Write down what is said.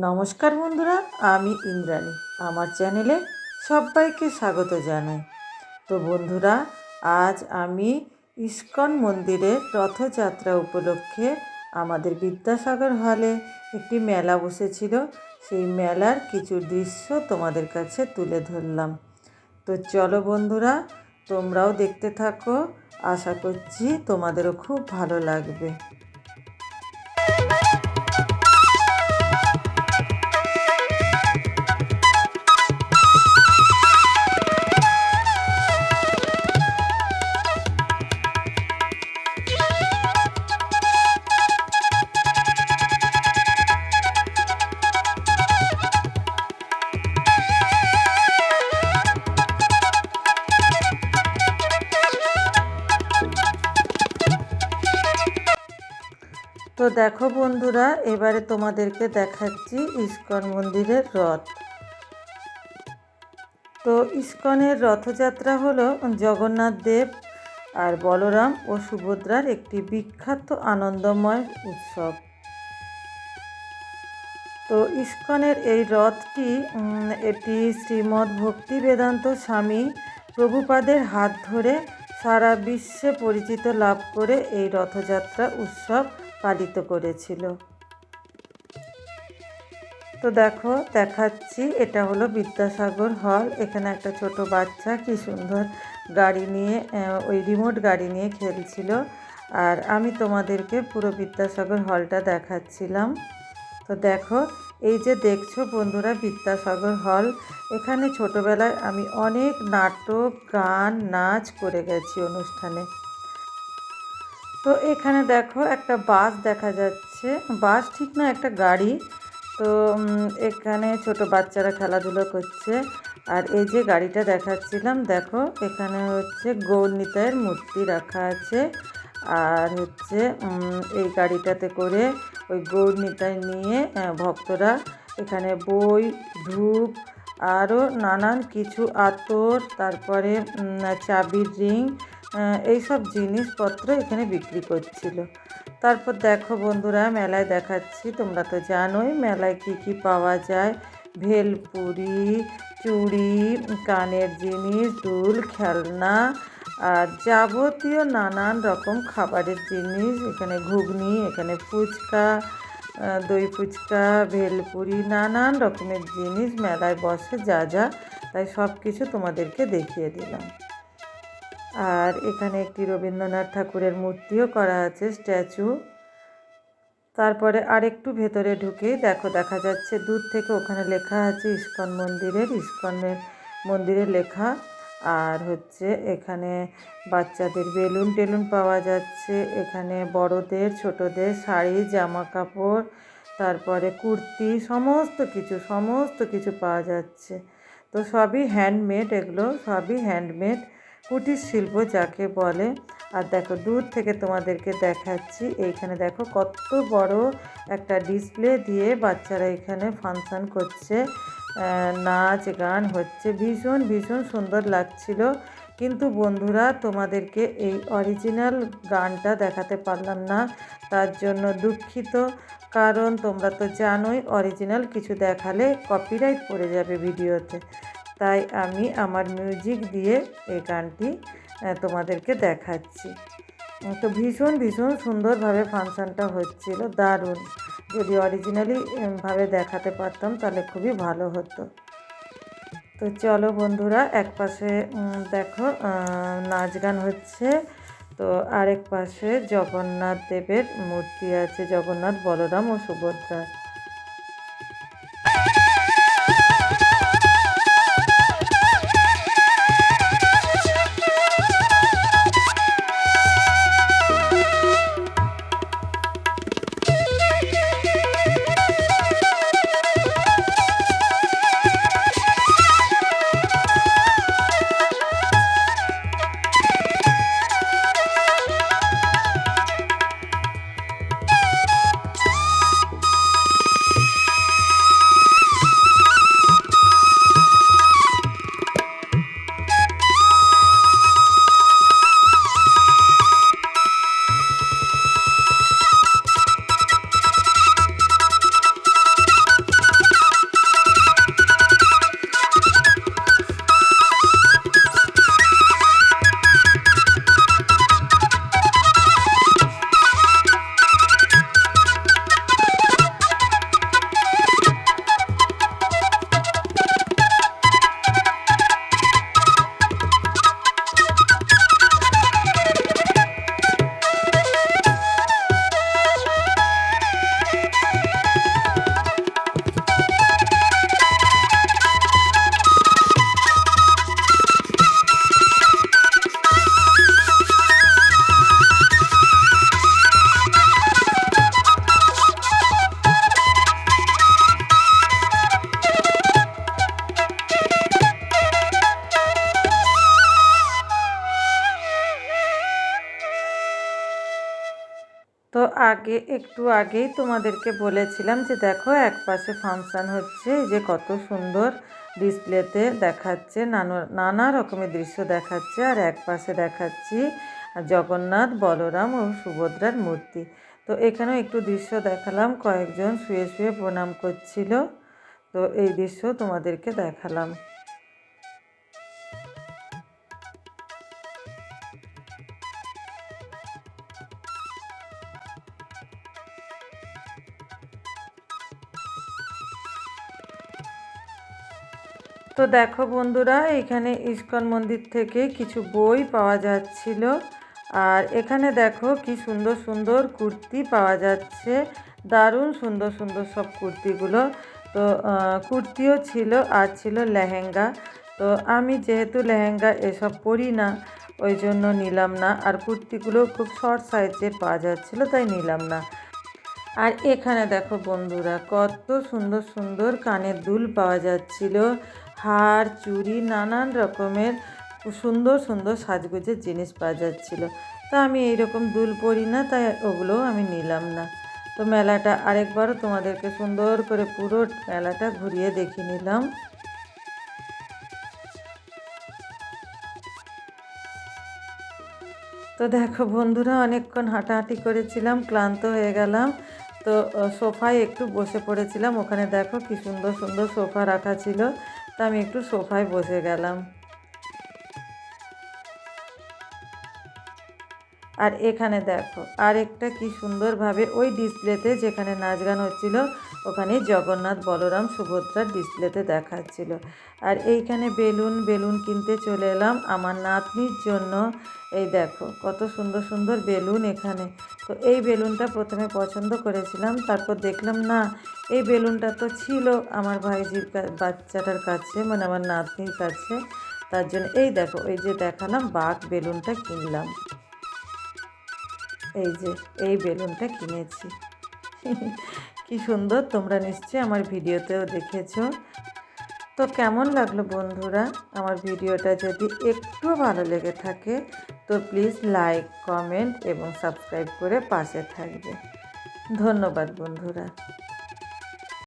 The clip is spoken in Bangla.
নমস্কার বন্ধুরা, আমি ইন্দ্রাণী। আমার চ্যানেলে সবাইকে স্বাগত জানাই। তো বন্ধুরা, আজ আমি ইস্কন মন্দিরের রথযাত্রা উপলক্ষে আমাদের বিদ্যাসাগর হলে একটি মেলা বসেছিল, সেই মেলার কিছু দৃশ্য তোমাদের কাছে তুলে ধরলাম। তো চলো বন্ধুরা, তোমরাও দেখতে থাকো। আশা করছি তোমাদেরও খুব ভালো লাগবে। তো দেখো বন্ধুরা, এবারে তোমাদেরকে দেখাচ্ছি ইস্কন মন্দিরের রথ। তো ইস্কনের রথযাত্রা হলো জগন্নাথ দেব আর বলরাম ও সুভদ্রার একটি বিখ্যাত আনন্দময় উৎসব। তো ইস্কনের এই রথটি এটি শ্রীমদ্ ভক্তি বেদান্ত স্বামী প্রভুপাদের হাত ধরে সারা বিশ্বে পরিচিত লাভ করে এই রথযাত্রা উৎসব পালিত করেছিল। তো দেখো দেখাচ্ছি, এটা হলো বিদ্যাসাগর হল। এখানে একটা ছোট বাচ্চা কি সুন্দর গাড়ি নিয়ে, ওই রিমোট গাড়ি নিয়ে খেলছিল, আর আমি তোমাদেরকে পুরো বিদ্যাসাগর হলটা দেখাচ্ছিলাম। তো দেখো, এই যে দেখছো বন্ধুরা বিদ্যাসাগর হল, এখানে ছোটোবেলায় আমি অনেক নাটক, গান, নাচ করে গেছি অনুষ্ঠানে। তো এখানে দেখো একটা বাস দেখা যাচ্ছে, বাস ঠিক না, একটা গাড়ি। তো এখানে ছোট বাচ্চারা খেলাধুলো করছে। আর এই যে গাড়িটা দেখাচ্ছিলাম, দেখো এখানে হচ্ছে গৌরনিতাইয়ের মূর্তি রাখা আছে। আর হচ্ছে এই গাড়িটাতে করে ওই গৌরনিতাই নিয়ে ভক্তরা এখানে বই, ধূপ, আরও নানান কিছু আতর, তারপরে চাবির রিং, এইসব জিনিসপত্র এখানে বিক্রি করছিল। তারপর দেখো বন্ধুরা, মেলায় দেখাচ্ছি, তোমরা তো জানোই মেলায় কি কি পাওয়া যায়। ভেলপুরি, চুড়ি, কানের জিনিস, দুল, খেলনা, আর যাবতীয় নানান রকম খাবারের জিনিস। এখানে ঘুগনি, এখানে ফুচকা, দই ফুচকা, ভেলপুরি, নানান রকমের জিনিস মেলায় বসে যা যা, তাই সব কিছু তোমাদেরকে দেখিয়ে দিলাম। আর এখানে একটি রবীন্দ্রনাথ ঠাকুরের মূর্তিও করা আছে, স্ট্যাচু। তারপরে আরেকটু ভেতরে ঢুকে দেখো, দেখা যাচ্ছে দূর থেকে ওখানে লেখা আছে ইস্কনের মন্দিরের লেখা। আর হচ্ছে এখানে বাচ্চাদের বেলুন টেলুন পাওয়া যাচ্ছে। এখানে বড়দের ছোটদের শাড়ি, জামা কাপড়, তারপরে কুর্তি, সমস্ত কিছু পাওয়া যাচ্ছে। তো সবই হ্যান্ডমেড, এগুলো সবই হ্যান্ডমেড, কুটির শিল্প যাকে বলে। আর দেখো দূর থেকে তোমাদেরকে দেখাচ্ছি, এইখানে দেখো কত বড় একটা ডিসপ্লে দিয়ে বাচ্চারা এখানে ফাংশন করছে, নাচ গান হচ্ছে, ভীষণ ভীষণ সুন্দর লাগছিল। কিন্তু বন্ধুরা, তোমাদেরকে এই অরিজিনাল গানটা দেখাতে পারলাম না, তার জন্য দুঃখিত। কারণ তোমরা তো জানোই অরিজিনাল কিছু দেখালে কপিরাইট পড়ে যাবে ভিডিওতে। তাই আমি আমার মিউজিক দিয়ে এই গানটি তোমাদেরকে দেখাচ্ছি। তো ভীষণ ভীষণ সুন্দরভাবে ফাংশানটা হচ্ছিল, দারুণ। যদি অরিজিনালি ভাবে দেখাতে পারতাম তাহলে খুবই ভালো হতো। তো চলো বন্ধুরা, এক পাশে দেখো নাচ গান হচ্ছে, তো আরেক পাশে জগন্নাথ দেবের মূর্তি আছে, জগন্নাথ, বলরাম ও সুভদ্রার। তো একটু আগেই তোমাদেরকে বলেছিলাম যে দেখো একপাশে ফাংশান হচ্ছে, যে কত সুন্দর ডিসপ্লেতে দেখাচ্ছে, নানা রকমের দৃশ্য দেখাচ্ছে। আর একপাশে দেখাচ্ছি জগন্নাথ, বলরাম ও সুভদ্রার মূর্তি। তো এখানেও একটু দৃশ্য দেখালাম, কয়েকজন শুয়ে শুয়ে প্রণাম করছিল। তো এই দৃশ্য তোমাদেরকে দেখালাম। তো দেখো বন্ধুরা, এখানে ইস্কন মন্দির থেকে কিছু বই পাওয়া যাচ্ছিল। আর এখানে দেখো কি সুন্দর সুন্দর কুর্তি পাওয়া যাচ্ছে, দারুণ সুন্দর সুন্দর সব কুর্তিগুলো। তো কুর্তিও ছিল আর ছিল লেহেঙ্গা। তো আমি যেহেতু লেহেঙ্গা এসব পরি না, ওই জন্য নিলাম না। আর কুর্তিগুলো খুব শর্ট সাইজের পাওয়া যাচ্ছিলো, তাই নিলাম না। আর এখানে দেখো বন্ধুরা, কত সুন্দর সুন্দর কানের দুল পাওয়া যাচ্ছিল, হার, চুড়ি, নানান রকমের সুন্দর সুন্দর সাজগোজের জিনিস পাওয়া যাচ্ছিল। তা আমি এইরকম দুল পরি না, তাই ওগুলোও আমি নিলাম না। তো মেলাটা আরেকবারও তোমাদেরকে সুন্দর করে পুরো মেলাটা ঘুরিয়ে দেখিয়ে নিলাম। তো দেখো বন্ধুরা, অনেকক্ষণ হাঁটাহাঁটি করেছিলাম, ক্লান্ত হয়ে গেলাম। তো সোফায় একটু বসে পড়েছিলাম। ওখানে দেখো কি সুন্দর সুন্দর সোফা রাখা ছিল, তা আমি একটু সোফায় বসে গেলাম। আর এখানে দেখো আরেকটা কি সুন্দরভাবে ওই ডিসপ্লেতে যেখানে নাচ গান হচ্ছিল, ওখানে জগন্নাথ, বলরাম, সুভদ্রার ডিসপ্লেতে দেখাচ্ছিল। আর এইখানে বেলুন কিনতে চলে এলাম আমার নাতনির জন্য। এই দেখো কত সুন্দর সুন্দর বেলুন এখানে। তো এই বেলুনটা প্রথমে পছন্দ করেছিলাম, তারপর দেখলাম না, এই বেলুনটা তো ছিল আমার ভাইজির বাচ্চাটার কাছে, মানে আমার নাতনির কাছে। তার জন্য এই দেখো, এই যে দেখালাম বাঘ বেলুনটা কিনলাম। এই যে এই বেলুনটা কিনেছি। কি সুন্দর, তোমরা নিশ্চয়ই আমার ভিডিওতেও দেখেছো। তো কেমন লাগলো বন্ধুরা আমার ভিডিওটা? যদি একটু ভালো লেগে থাকে তো প্লিজ লাইক, কমেন্ট এবং সাবস্ক্রাইব করে পাশে থাকবে। ধন্যবাদ বন্ধুরা।